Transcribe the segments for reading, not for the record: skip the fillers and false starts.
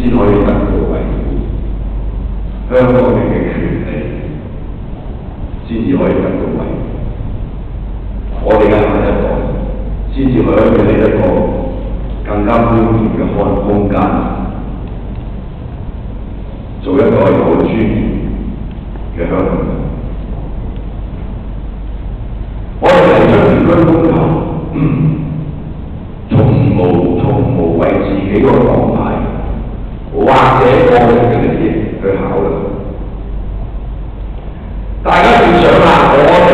先可以得到維護，香港人嘅權利先至可以得到維護，我哋嘅下一代先至可以俾你一個更加寬闊嘅空間，做一個有尊嚴嘅香港人。我哋提出原居公投，從無為自己個黨派或者個人嘅利益去考慮。大家要想下，我哋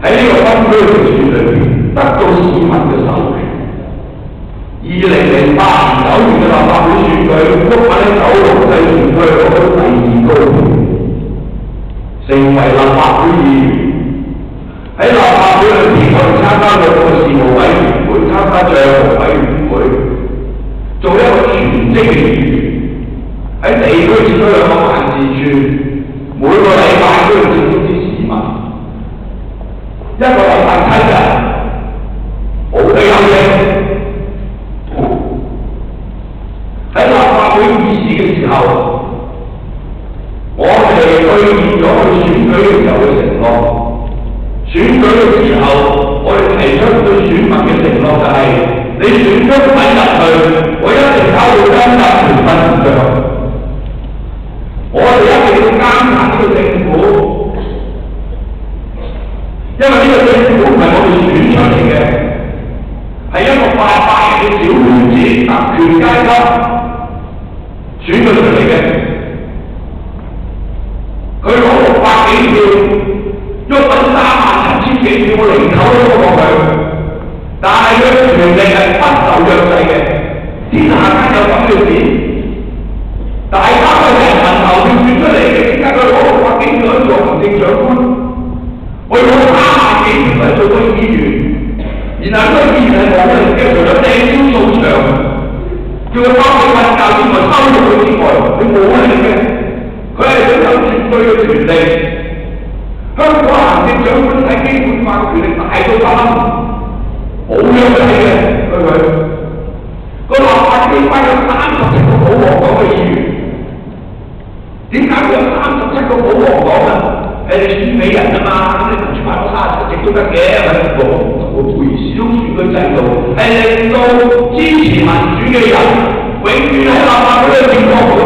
喺呢個分區直選裏邊得到市民嘅授權。2008年9月嘅立法會選舉，屋喺九龍西選區攞到第2高票，成為立法會議員。喺立法會裏邊，我哋參加6個事務委員會，參加帳目委員會，做一個全職嘅議員。喺地區設咗2個辦事處，每個禮拜都要接觸啲市民，一個禮拜7日，冇得休息。喺立法會議事嘅時候，我哋兌現咗去選舉嘅時候嘅承諾。選舉嘅時候，我哋提出對選民嘅承諾就係、你選咗份入去，我一定搞到今日全份唔着。我哋一定要監察呢個政府，因為呢個政府唔係我哋選出嚟嘅，係一個800人嘅小圈子、特權階級選咗出嚟嘅。佢攞600幾票。喐揾37000幾票，我零頭都過佢，但係佢嘅權力係不受約制嘅，天下間有咁嘅事，大家都係人民投票選出嚟嘅，點解佢攞600幾票去做行政長官？我攞300幾票嚟做個議員，然後呢個議員係冇力嘅，除咗掟招掃場，叫佢返去瞓覺之外，收咗佢之外，佢冇力嘅，佢係擁有絕對嘅權力。香港行政長官喺基本法嘅權力大到咁，冇約制嘅佢。個立法機關有37個保皇黨嘅議員，點解會有37個保皇黨啊？你選美人啊嘛，咁你民主派攞37席都得嘅，係咪？我培視種選舉制度係令到支持民主嘅人永遠喺立法會裏面攞到